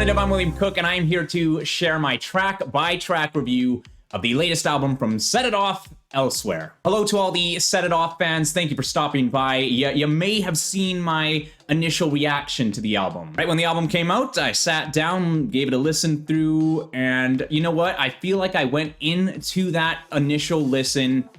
Alternative, I'm William Cook, and I am here to share my track-by-track review of the latest album from Set It Off Elsewhere. Hello to all the Set It Off fans, thank you for stopping by. You may have seen my initial reaction to the album. Right when the album came out, I sat down, gave it a listen through, and you know what? I feel like I went into that initial listen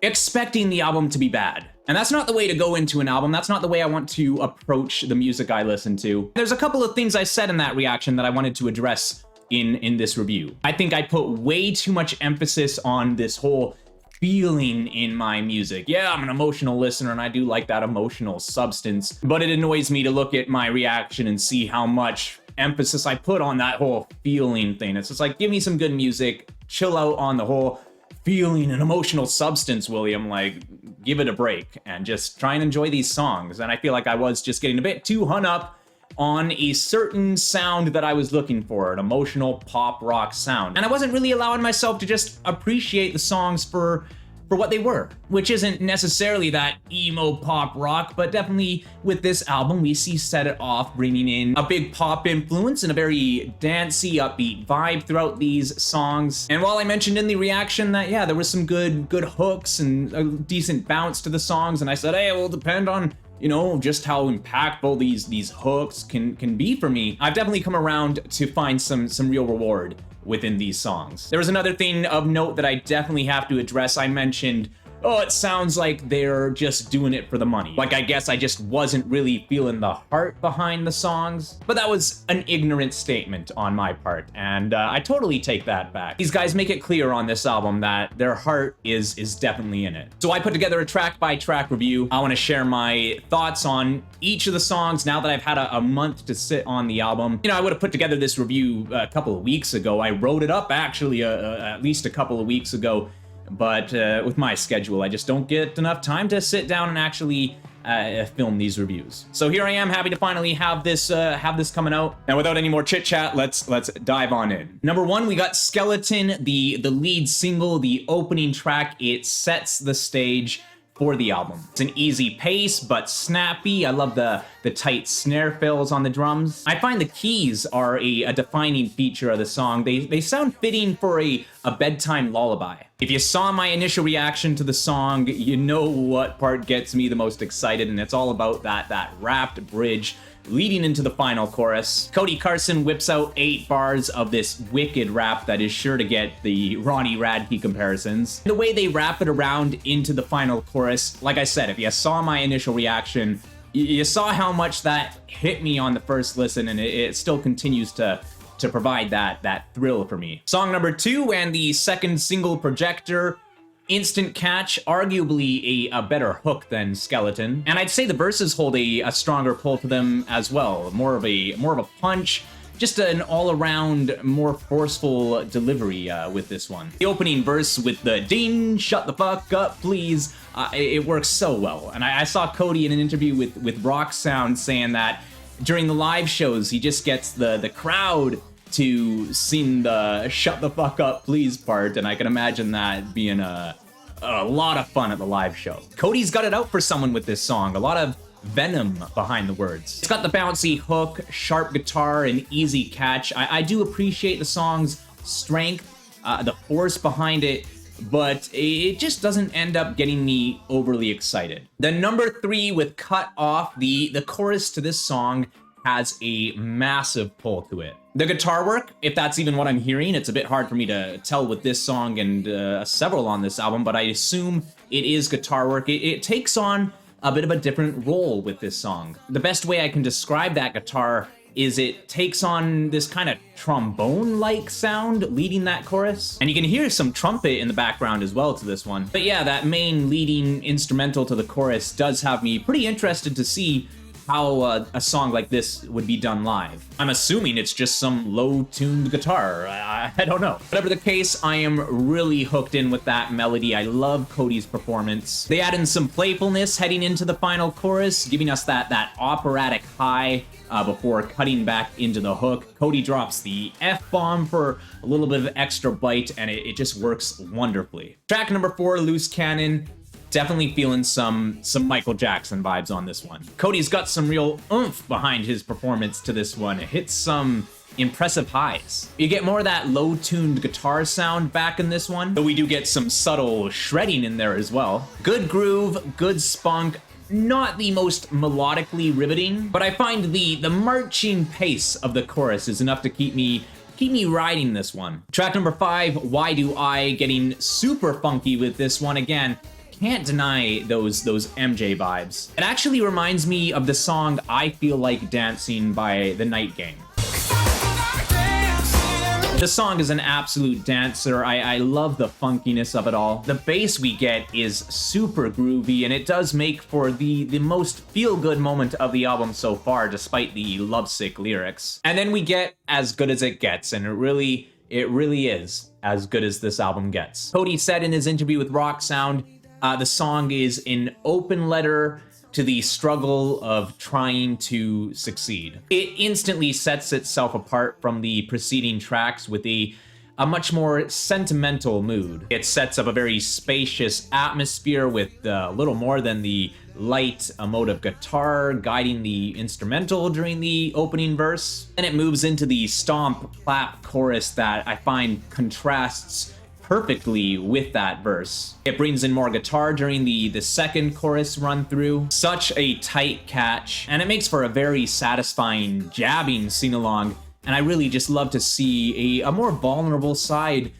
expecting the album to be bad. And that's not the way to go into an album. That's not the way I want to approach the music I listen to. There's a couple of things I said in that reaction that I wanted to address in this review. I think I put way too much emphasis on this whole feeling in my music. Yeah, I'm an emotional listener and I do like that emotional substance, but it annoys me to look at my reaction and see how much emphasis I put on that whole feeling thing. It's just like, give me some good music, chill out on the whole feeling and emotional substance, William. Like, give it a break and just try and enjoy these songs. And I feel like I was just getting a bit too hung up on a certain sound that I was looking for, an emotional pop rock sound. And I wasn't really allowing myself to just appreciate the songs for what they were, which isn't necessarily that emo pop rock, but definitely with this album, we see Set It Off bringing in a big pop influence and a very dancey, upbeat vibe throughout these songs. And while I mentioned in the reaction that, yeah, there was some good hooks and a decent bounce to the songs, and I said, hey, it will depend on, you know, just how impactful these hooks can be for me. I've definitely come around to find some real reward within these songs. There was another thing of note that I definitely have to address. I mentioned, oh, it sounds like they're just doing it for the money. Like, I guess I just wasn't really feeling the heart behind the songs. But that was an ignorant statement on my part, and I totally take that back. These guys make it clear on this album that their heart is definitely in it. So I put together a track-by-track review. I want to share my thoughts on each of the songs now that I've had a month to sit on the album. You know, I would have put together this review a couple of weeks ago. I wrote it up actually at least a couple of weeks ago. But with my schedule, I just don't get enough time to sit down and actually film these reviews. So here I am, happy to finally have this coming out. And without any more chit chat, let's dive on in. Number one, we got Skeleton, the lead single, the opening track. It sets the stage for the album. It's an easy pace, but snappy. I love the tight snare fills on the drums. I find the keys are a defining feature of the song. They sound fitting for a bedtime lullaby. If you saw my initial reaction to the song, you know what part gets me the most excited, and it's all about that rapped bridge leading into the final chorus. Cody Carson whips out 8 bars of this wicked rap that is sure to get the Ronnie Radke comparisons. The way they wrap it around into the final chorus, like I said, if you saw my initial reaction, you saw how much that hit me on the first listen, and it still continues to provide that thrill for me. Song number 2 and the second single, Projector. Instant catch, arguably a better hook than Skeleton. And I'd say the verses hold a stronger pull to them as well. More of a punch, just an all-around more forceful delivery with this one. The opening verse with the ding, shut the fuck up, please, it works so well. And I saw Cody in an interview with Rock Sound saying that during the live shows, he just gets the crowd to sing the shut the fuck up please part, and I can imagine that being a lot of fun at the live show. Cody's got it out for someone with this song, a lot of venom behind the words. It's got the bouncy hook, sharp guitar, and easy catch. I do appreciate the song's strength, the force behind it, but it just doesn't end up getting me overly excited. The number 3 with Cut Off, the chorus to this song has a massive pull to it. The guitar work, if that's even what I'm hearing, it's a bit hard for me to tell with this song and several on this album, but I assume it is guitar work. It takes on a bit of a different role with this song. The best way I can describe that guitar is it takes on this kind of trombone-like sound leading that chorus. And you can hear some trumpet in the background as well to this one. But yeah, that main leading instrumental to the chorus does have me pretty interested to see how a song like this would be done live. I'm assuming it's just some low-tuned guitar. I don't know. Whatever the case, I am really hooked in with that melody. I love Cody's performance. They add in some playfulness heading into the final chorus, giving us that operatic high before cutting back into the hook. Cody drops the F-bomb for a little bit of extra bite, and it just works wonderfully. Track number 4, Loose Cannon. Definitely feeling some Michael Jackson vibes on this one. Cody's got some real oomph behind his performance to this one. It hits some impressive highs. You get more of that low-tuned guitar sound back in this one, but we do get some subtle shredding in there as well. Good groove, good spunk, not the most melodically riveting, but I find the marching pace of the chorus is enough to keep me riding this one. Track number 5, Why Do I, getting super funky with this one again. Can't deny those MJ vibes. It actually reminds me of the song I Feel Like Dancing by The Night Game. The song is an absolute dancer. I love the funkiness of it all. The bass we get is super groovy, and it does make for the most feel-good moment of the album so far, despite the lovesick lyrics. And then we get As Good As It Gets, and it really is as good as this album gets. Cody said in his interview with Rock Sound, the song is an open letter to the struggle of trying to succeed. It instantly sets itself apart from the preceding tracks with a much more sentimental mood. It sets up a very spacious atmosphere with little more than the light, emotive guitar guiding the instrumental during the opening verse. And it moves into the stomp, clap chorus that I find contrasts perfectly with that verse. It brings in more guitar during the second chorus run through. Such a tight catch, and it makes for a very satisfying jabbing sing-along, and I really just love to see a more vulnerable side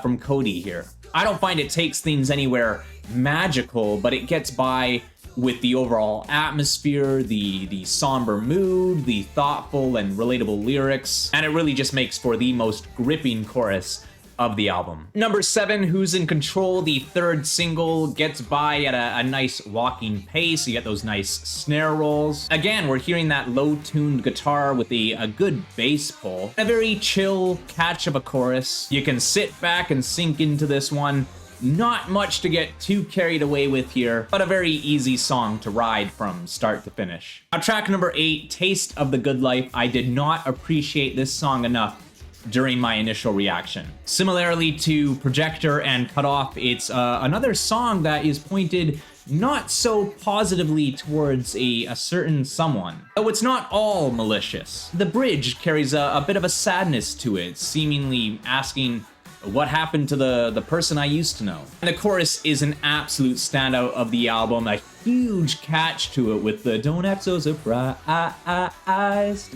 from Cody here. I don't find it takes things anywhere magical, but it gets by with the overall atmosphere, the somber mood, the thoughtful and relatable lyrics, and it really just makes for the most gripping chorus of the album. Number 7, Who's in Control, the third single, gets by at a nice walking pace. You get those nice snare rolls. Again, we're hearing that low-tuned guitar with a good bass pull. A very chill catch of a chorus. You can sit back and sink into this one. Not much to get too carried away with here, but a very easy song to ride from start to finish. Now, track number 8, Taste of the Good Life. I did not appreciate this song enough during my initial reaction. Similarly to Projector and Cut Off, it's another song that is pointed not so positively towards a certain someone. Though it's not all malicious. The bridge carries a bit of a sadness to it, seemingly asking, what happened to the person I used to know? And the chorus is an absolute standout of the album, a huge catch to it with the don't act so surprised.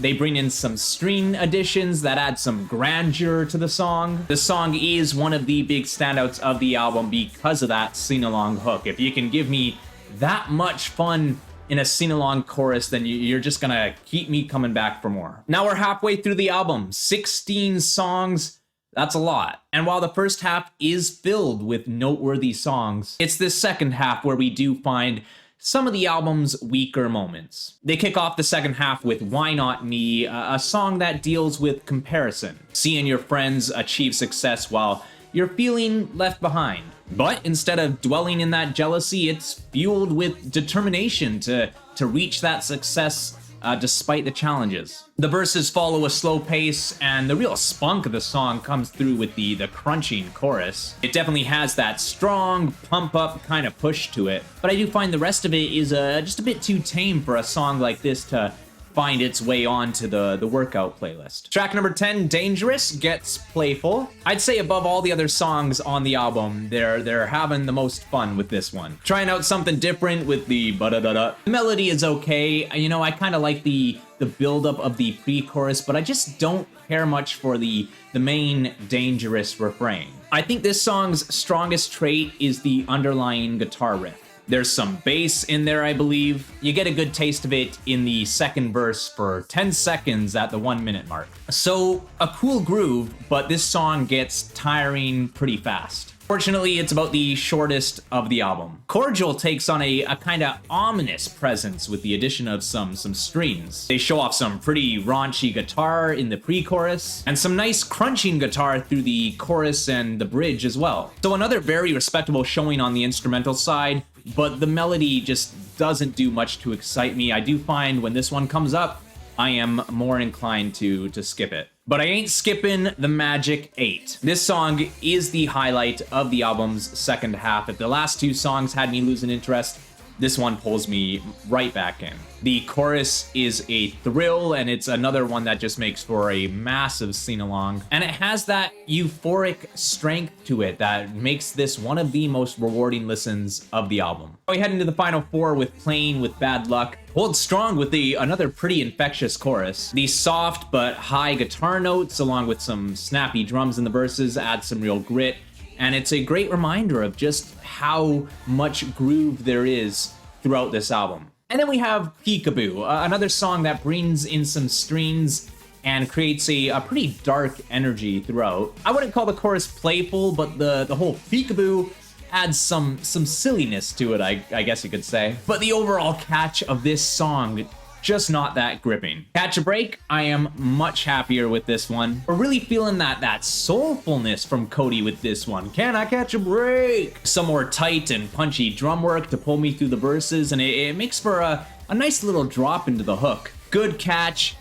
They bring in some string additions that add some grandeur to the song. The song is one of the big standouts of the album because of that sing-along hook. If you can give me that much fun in a sing-along chorus, then you're just gonna keep me coming back for more. Now we're halfway through the album, 16 songs. That's a lot. And while the first half is filled with noteworthy songs, it's this second half where we do find some of the album's weaker moments. They kick off the second half with Why Not Me, a song that deals with comparison, seeing your friends achieve success while you're feeling left behind. But instead of dwelling in that jealousy, it's fueled with determination to reach that success despite the challenges. The verses follow a slow pace, and the real spunk of the song comes through with the crunching chorus. It definitely has that strong, pump-up kind of push to it, but I do find the rest of it is just a bit too tame for a song like this to find its way onto the workout playlist. Track number 10, Dangerous, gets playful. I'd say above all the other songs on the album, they're having the most fun with this one. Trying out something different with the ba-da-da-da. The melody is okay. You know, I kind of like the buildup of the pre-chorus, but I just don't care much for the main Dangerous refrain. I think this song's strongest trait is the underlying guitar riff. There's some bass in there, I believe. You get a good taste of it in the second verse for 10 seconds at the 1 minute mark. So, a cool groove, but this song gets tiring pretty fast. Fortunately, it's about the shortest of the album. Cordial takes on a kind of ominous presence with the addition of some strings. They show off some pretty raunchy guitar in the pre-chorus, and some nice crunching guitar through the chorus and the bridge as well. So another very respectable showing on the instrumental side, but the melody just doesn't do much to excite me. I do find when this one comes up, I am more inclined to skip it. But I ain't skipping the Magic 8. This song is the highlight of the album's second half. If the last two songs had me losing interest, this one pulls me right back in. The chorus is a thrill, and it's another one that just makes for a massive sing-along. And it has that euphoric strength to it that makes this one of the most rewarding listens of the album. We head into the final four with Playing with Bad Luck. Holds strong with another pretty infectious chorus. The soft but high guitar notes, along with some snappy drums in the verses, add some real grit. And it's a great reminder of just how much groove there is throughout this album. And then we have Peekaboo, another song that brings in some strings and creates a pretty dark energy throughout. I wouldn't call the chorus playful, but the whole Peekaboo adds some silliness to it, I guess you could say. But the overall catch of this song, just not that gripping. Catch a Break, I am much happier with this one. We're really feeling that soulfulness from Cody with this one. Can I catch a break? Some more tight and punchy drum work to pull me through the verses, and it makes for a nice little drop into the hook. Good catch,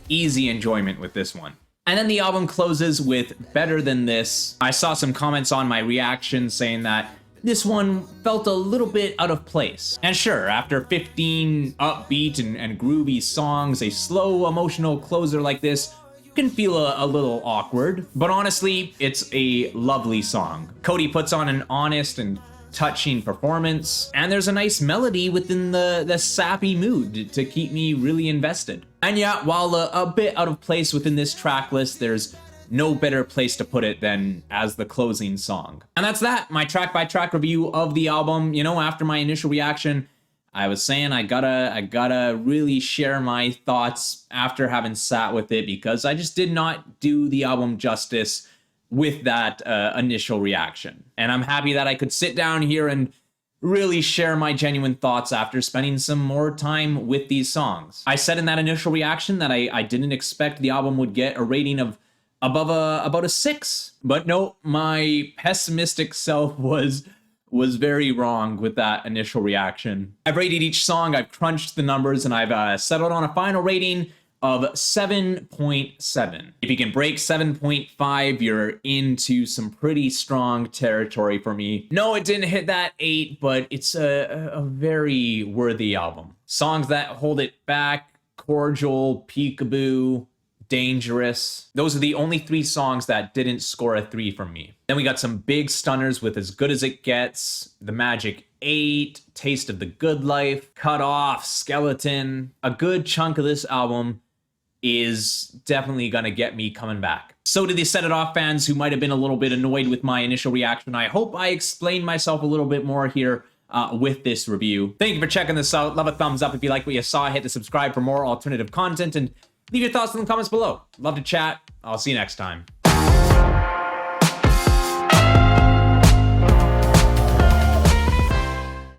easy enjoyment with this one. And then the album closes with Better Than This. I saw some comments on my reaction saying that this one felt a little bit out of place. And sure, after 15 upbeat and groovy songs, a slow emotional closer like this can feel a little awkward. But honestly, it's a lovely song. Cody puts on an honest and touching performance, and there's a nice melody within the sappy mood to keep me really invested. And yeah, while a bit out of place within this track list, there's no better place to put it than as the closing song. And that's that, my track-by-track review of the album. You know, after my initial reaction, I was saying I gotta really share my thoughts after having sat with it, because I just did not do the album justice with that initial reaction. And I'm happy that I could sit down here and really share my genuine thoughts after spending some more time with these songs. I said in that initial reaction that I didn't expect the album would get a rating of above about a 6, but no, my pessimistic self was very wrong with that initial reaction. I've rated each song, I've crunched the numbers, and I've settled on a final rating of 7.7. If you can break 7.5, you're into some pretty strong territory for me. No, it didn't hit that 8, but it's a very worthy album. Songs that hold it back: Cordial, Peekaboo, Dangerous. Those are the only 3 songs that didn't score a 3 from me. Then we got some big stunners with As Good As It Gets, The Magic 8, Taste of the Good Life, Cut Off, Skeleton. A good chunk of this album is definitely gonna get me coming back. So to the Set It Off fans who might have been a little bit annoyed with my initial reaction, I hope I explained myself a little bit more here with this review. Thank you for checking this out. Love a thumbs up if you like what you saw. Hit the subscribe for more alternative content, and leave your thoughts in the comments below. Love to chat. I'll see you next time.